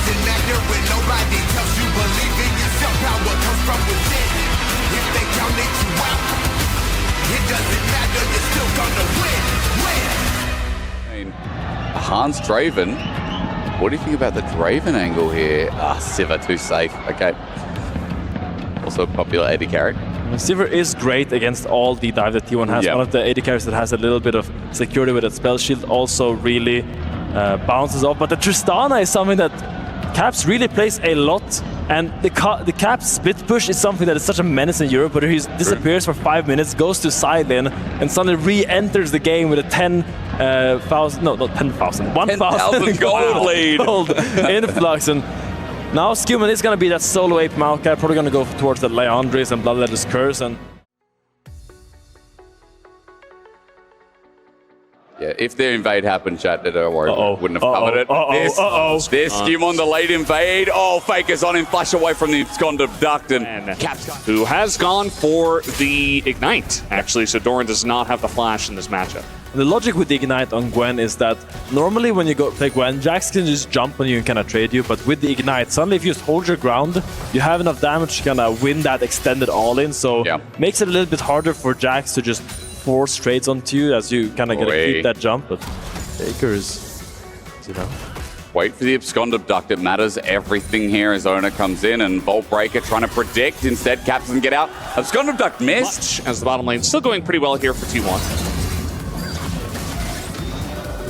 doesn't matter when nobody tells you believe in yourself. Power comes from within. If they counted you out, it doesn't matter. You're still gonna win. Hans Draven. What do you think about the Draven angle here? Sivir too safe. Okay. Also a popular AD carry. Sivir is great against all the dive that T1 has. One of the AD carries that has a little bit of security with its spell shield also really bounces off. But the Tristana is something that Caps really plays a lot. And the Caps split push is something that is such a menace in Europe, where he disappears for 5 minutes, goes to side lane, and suddenly re-enters the game with a 10,000, no, not 10,000, 1,000 gold lead. Gold influx. And now Skewman is going to be that solo ape Maokai, probably going to go towards the Leandris and Bloodletter's Curse. And yeah, if the invade happened, chat, don't worry, wouldn't have covered it. There's Skewman, the late invade. Oh, Faker's on him, flash away from the abscond abduct, and Caps, who has gone for the Ignite, actually, so Doran does not have the flash in this matchup. the logic with the Ignite on Gwen is that normally when you go play Gwen, Jax can just jump on you and kind of trade you, but with the Ignite, suddenly if you just hold your ground, you have enough damage to kind of win that extended all-in, so makes it a little bit harder for Jax to just force trades onto you as you kind of get to keep that jump, but Faker is, you know. Wait for the Abscond Abduct, it matters everything here as Ona comes in, and Vault Breaker trying to predict, instead Caps doesn't get out. Abscond Abduct missed. As the bottom lane still going pretty well here for T1.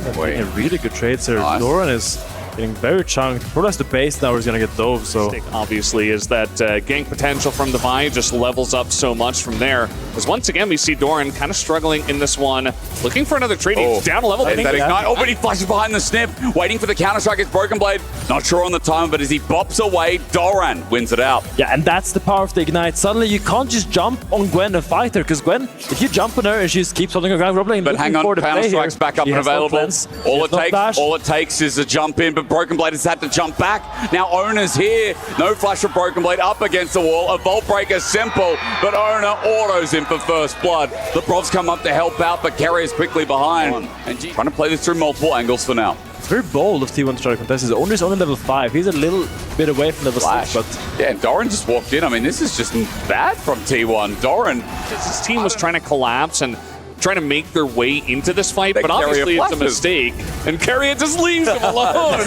A really good trades here. Nice. Doran is getting very chunked. Probably has the base now, he's gonna get dove, so... Obviously is that gank potential from the Vi just levels up so much from there. Because once again, we see Doran kind of struggling in this one, looking for another trade. He's down a level. That Ignite. Oh, but he flashes behind the snip, waiting for the counter-strike. It's Broken Blade. Not sure on the time, but as he bops away, Doran wins it out. Yeah, and that's the power of the Ignite. Suddenly, you can't just jump on Gwen and fight her, because Gwen, if you jump on her and she just keeps holding her ground, Roblin, but hang on, counter-strike's back up and available. All it takes is a jump in, but Broken Blade has had to jump back. Now Ona's here. No flash for Broken Blade, up against the wall. A Vault Breaker simple, but Ona autos in for first blood. The Brovs come up to help out, but Kerry is quickly behind. And trying to play this through multiple angles for now. It's very bold of T1 to try to contest. His owner's only level 5. He's a little bit away from level 6, but... Yeah, and Doran just walked in. I mean, this is just bad from T1. Doran... His team was trying to collapse and trying to make their way into this fight, but obviously it's a mistake. And Carrier just leaves him alone.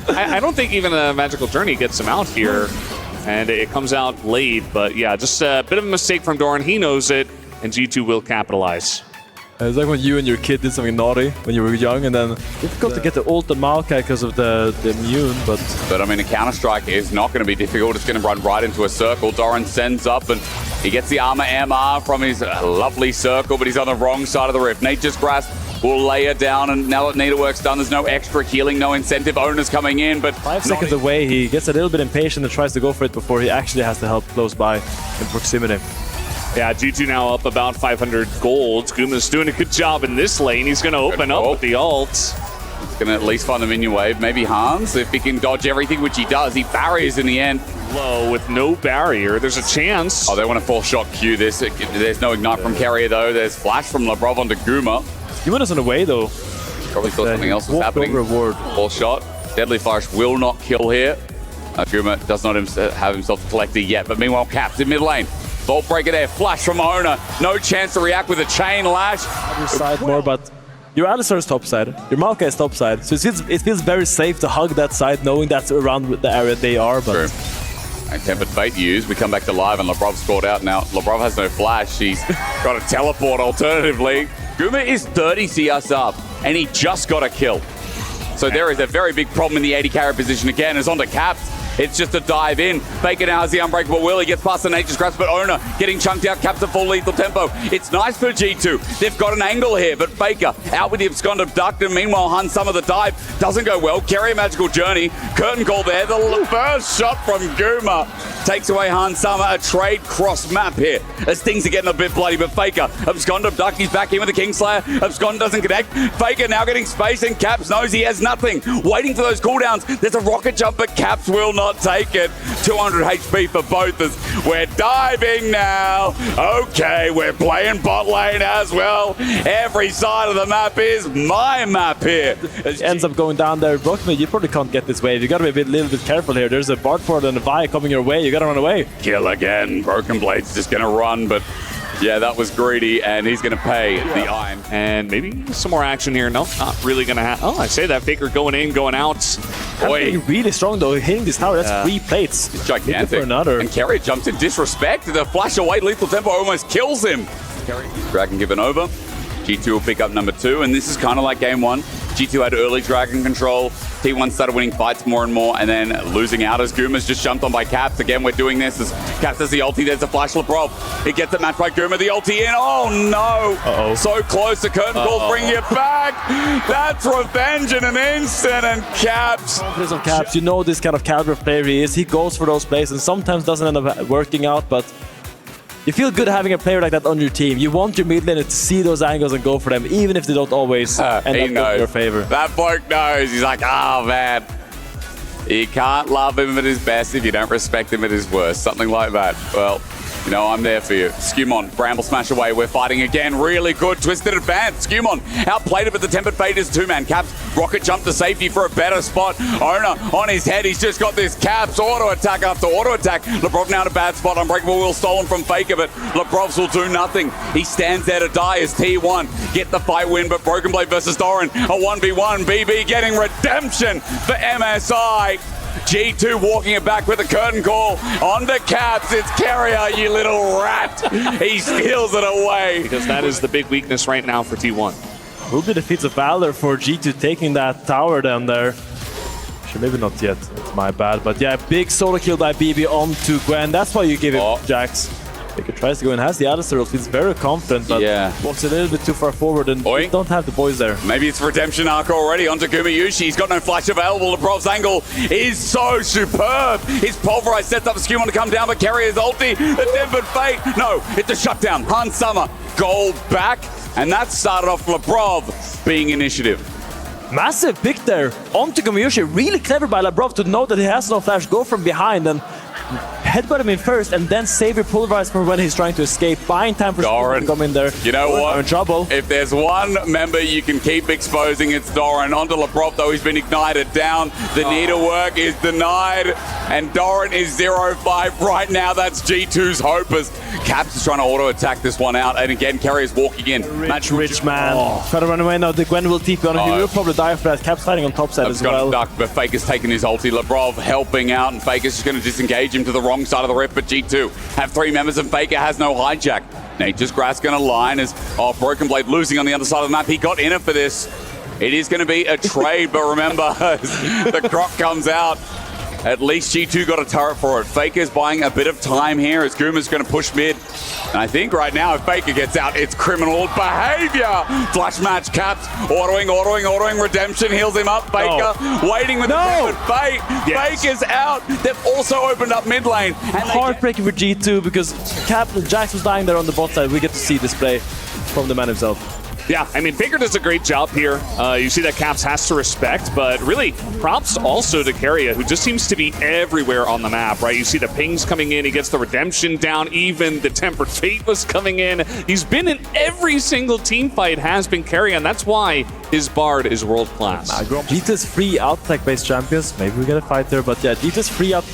I don't think even a Magical Journey gets him out here. And it comes out late, but yeah, just a bit of a mistake from Doran. He knows it, and G2 will capitalize. It's like when you and your kid did something naughty when you were young, and then difficult to get the ult on Maokai because of the immune, but I mean, a counter-strike is not going to be difficult. It's going to run right into a circle. Doran sends up, and he gets the armor MR from his lovely circle, but he's on the wrong side of the rift. Nature's Grasp will lay her down, and now that Needlework's done, there's no extra healing, no incentive. Ona's coming in, but 5 seconds away, he gets a little bit impatient and tries to go for it before he actually has to help close by in proximity. Yeah, G2 now up about 500 gold. Guma's doing a good job in this lane. He's going to open up with the ult. He's going to at least find the minion wave. Maybe Hans, if he can dodge everything, which he does. He barriers in the end. Low with no barrier. There's a chance. Oh, they want to full shot Q this. There's no ignite from Carrier, though. There's flash from Labrov onto Guma. Guma is on the way, though. Probably thought something else was happening. Reward. Full shot. Deadly Flourish will not kill here. Guma does not have himself collected yet, but meanwhile, Caps in mid lane. Vault Breaker there, flash from Ona. No chance to react with a chain lash. Other side more, but your Alistar is top side, your Maokai is top side, so it feels very safe to hug that side, knowing that's around the area they are. But and Tempered Fate used. We come back to live, and Labrov scored out now. Labrov has no flash. He's got a teleport alternatively. Guma is 30 CS up, and he just got a kill. So there is a very big problem in the 80 carry position again. It's onto Caps. It's just a dive in. Faker now has the Unbreakable Will. He gets past the Nature's Grasp, but Ona getting chunked out, Caps at full lethal tempo. It's nice for G2. They've got an angle here, but Faker out with the Abscond Abduct, and meanwhile, Hun, some of the dive doesn't go well. Carry a Magical Journey. Curtain call there. The first shot from Guma takes away Han Summer. A trade cross map here as things are getting a bit bloody, but Faker, Abscond Abduct, he's back in with the Kingslayer. Abscond doesn't connect. Faker now getting space, and Caps knows he has nothing. Waiting for those cooldowns. There's a rocket jump, but Caps will not not take it. 200 HP for both as we're diving now. Okay, we're playing bot lane as well. Every side of the map is my map here. Ends up going down there. Brockman, you probably can't get this wave. You gotta be a little bit careful here. There's a Bard Ford and a Vi coming your way. You gotta run away. Kill again. Broken Blade's just gonna run, but yeah, that was greedy, and he's gonna pay the iron. And maybe some more action here. No, not really gonna happen. Oh, I say that. Faker going in, going out. Boy, really strong though. Hitting this tower, that's 3 plates. It's gigantic. For another. And Carrier jumps in disrespect. The flash away lethal tempo almost kills him. Dragon given over. G2 will pick up number 2, and this is kind of like game 1. G2 had early Dragon control. T1 started winning fights more and more, and then losing out as Guma's just jumped on by Caps. Again, we're doing this as Caps has the ulti. There's a flash Lebrov. He gets it matched by Guma. The ulti in. Oh no! So close. The curtain calls bring you back. That's revenge in an instant, and Caps. Confidence on Caps. You know this kind of caliber player he is. He goes for those plays and sometimes doesn't end up working out, but you feel good having a player like that on your team. You want your mid laner to see those angles and go for them, even if they don't always end up in your favor. That bloke knows. He's like, oh man, you can't love him at his best if you don't respect him at his worst. Something like that. Well, you know, I'm there for you. Skewmon, Bramble smash away. We're fighting again. Really good. Twisted advance. Skewmon outplayed it, but the Tempered Fate is 2-man. Caps, rocket jump to safety for a better spot. Owner on his head. He's just got this Caps auto attack after auto attack. Lebrov now in a bad spot. Unbreakable Will stolen from Faker, but Lebrov's will do nothing. He stands there to die as T1 get the fight win, but Broken Blade versus Doran. A 1v1. BB getting redemption for MSI. G2 walking it back with a curtain call on the Caps. It's Carrier, you little rat. He steals it away. Because that is the big weakness right now for T1. Will be the feats of valor for G2 taking that tower down there. Actually, maybe not yet. It's my bad. But yeah, big solo kill by BB onto Gwen. That's why you give him Jax. Faker tries to go and has the Alistair, feels very confident, but walks a little bit too far forward and don't have the boys there. Maybe it's redemption arc already onto Gumayushi. He's got no flash available. Lebrov's angle is so superb. His pulverized sets up Skewmon to come down, but Carrier's ulti. The Tempered Fate. No, it's a shutdown. Han Summer, goal back. And that started off Lebrov being initiative. Massive pick there onto Gumayushi. Really clever by Lebrov to know that he has no flash, go from behind and headbutt him in first, and then save your pulverize for when he's trying to escape. Buying time for Doran to come in there. You know what? I'm in trouble. If there's one member you can keep exposing, it's Doran. Onto Lebrov, though, he's been ignited down. The needle work is denied, and Doran is 0-5 right now. That's G2's hope as Caps is trying to auto-attack this one out, and again, Carrier's walking in. Rich man. Try to run away now. The Gwen will TP on him. He will probably die for that. Caps fighting on top side as well. Duck, but Faker's taking his ulti. Lebrov helping out, and Faker's just going to disengage him to the wrong side of the rift, but G2 have 3 members and Faker has no hijack. Nature's Grass going to line as Broken Blade losing on the other side of the map. He got in it for this. It is going to be a trade, but remember, the croc comes out. At least G2 got a turret for it. Faker's buying a bit of time here as Guma's going to push mid. And I think right now if Faker gets out, it's criminal behavior. Flash match Caps, autoing, redemption, heals him up. Faker waiting with the Fate. Faker's out. They've also opened up mid lane. And heartbreaking for G2 because Jax was dying there on the bot side. We get to see this play from the man himself. Yeah, I mean, Faker does a great job here. You see that Caps has to respect, but really, props also to Carrier, who just seems to be everywhere on the map, right? You see the pings coming in, he gets the redemption down, even the Tempered Fate was coming in. He's been in every single team fight, has been Carrier, and that's why his Bard is world-class. G2's free out-tech-based champions. Maybe we get a fight there, but yeah, G2's free out.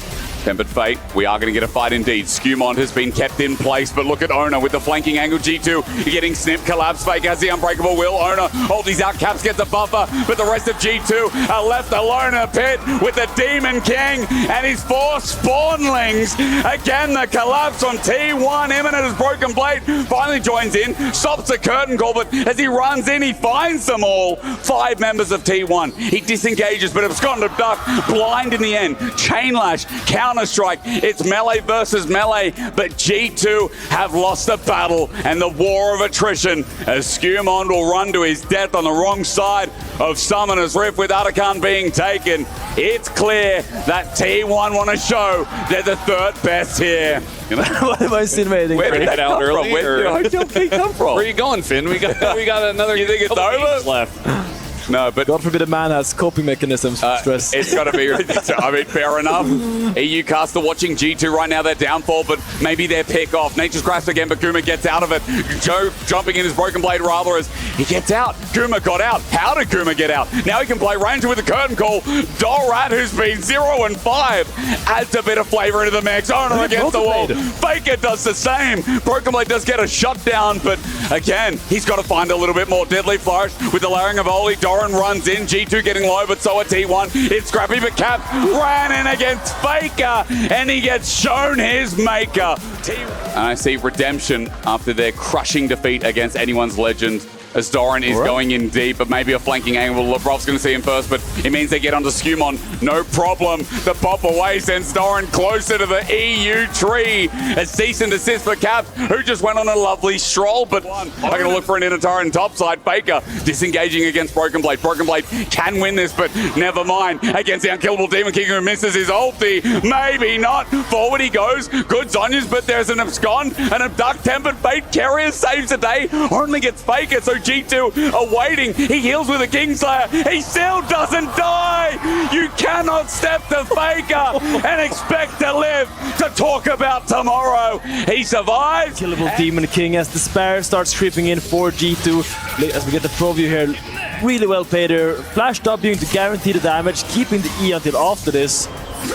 Tempered Fate, we are going to get a fight indeed. Skewmon has been kept in place, but look at Owner with the flanking angle. G2 getting snip, collapse. Fake has the unbreakable will. Owner holds out, Caps gets a buffer, but the rest of G2 are left alone in a pit with the Demon King and his 4 spawnlings. Again, the collapse on T1, imminent as Broken Blade finally joins in, stops the curtain call, but as he runs in, he finds them all. 5 members of T1. He disengages, but absconded duck, blind in the end. Chain lash, Counter-Strike, it's melee versus melee, but G2 have lost the battle and the war of attrition as Skewmon will run to his death on the wrong side of Summoner's Rift with Atakan being taken. It's clear that T1 want to show they're the 3rd best here. What am I insinuating? Where did that come from? Where did come from? Where are you going, Finn? We got another. You think it's over? Left. No, but God forbid a man has coping mechanisms for stress. It's got to be. I mean, fair enough. EU caster watching G2 right now. They're downfall, but maybe their pick off. Nature's grasp again, but Guma gets out of it. Joe jumping in his broken blade rather as he gets out. Guma got out. How did Guma get out? Now he can play Ranger with the curtain call. Dorat, who's been 0 and 5, adds a bit of flavor into the mix. Owner against the wall. Faker does the same. Broken blade does get a shutdown, but again, he's got to find a little bit more. Deadly flourish with the layering of Oli. Doran runs in. G2 getting low, but so are T1. It's scrappy, but Cap ran in against Faker, and he gets shown his maker. And I see redemption after their crushing defeat against anyone's legend. As Doran is going in deep, but maybe a flanking angle. Lebrov's going to see him first, but it means they get onto Skumon. No problem. The pop away sends Doran closer to the EU tree. A cease and desist for Cap, who just went on a lovely stroll, but I'm going to look for an Inatara in topside. Faker disengaging against Broken Blade. Broken Blade can win this, but never mind. Against the unkillable Demon King who misses his ulti. Maybe not. Forward he goes. Good Zonyas, but there's an abscond. An abduct tempered fate. Carrier saves the day. Only gets Faker, so G2 are waiting. He heals with a Kingslayer. He still doesn't die. You cannot step to Faker and expect to live to talk about tomorrow. He survives. Killable Demon King as Despair starts creeping in for G2. As we get the pro view here, really well played here. Flash W to guarantee the damage, keeping the E until after this.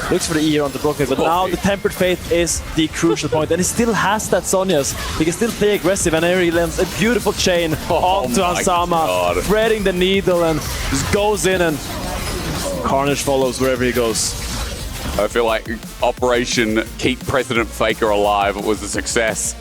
Looks for the E here on the Broken, but now the Tempered Fate is the crucial point, and he still has that Zonyas. He can still play aggressive, and here he lands a beautiful chain onto Ansama, threading the needle, and just goes in, and Carnage follows wherever he goes. I feel like Operation Keep President Faker Alive was a success,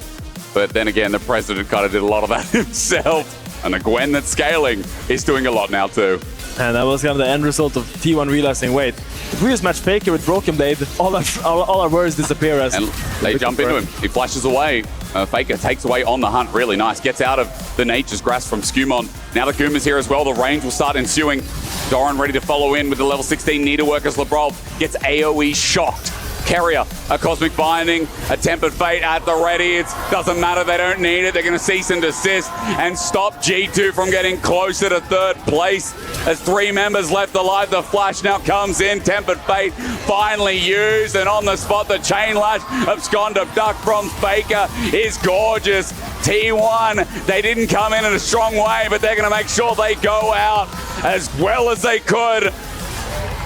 but then again, the President kind of did a lot of that himself, and the Gwen that's scaling is doing a lot now too. And that was kind of the end result of T1 realizing, wait, if we just match Faker with Broken Blade, all our words disappear as... And they jump into him. He flashes away. Faker takes away on the hunt. Really nice. Gets out of the Nature's Grasp from Skumon. Now the Guma's here as well. The range will start ensuing. Doran ready to follow in with the level 16 Needlework as Lebrov gets AoE shocked. Carrier, a Cosmic Binding, a Tempered Fate at the ready. It doesn't matter, they don't need it. They're going to cease and desist and stop G2 from getting closer to third place. As 3 members left alive, the flash now comes in. Tempered Fate finally used, and on the spot, the Chain Lash abscond abduct from Faker is gorgeous. T1, they didn't come in a strong way, but they're going to make sure they go out as well as they could.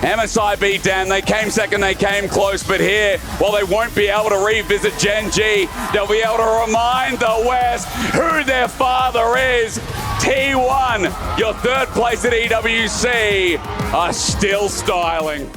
MSI beat down, they came second, they came close, but here, while they won't be able to revisit Gen G, they'll be able to remind the West who their father is. T1, your third place at EWC, are still styling.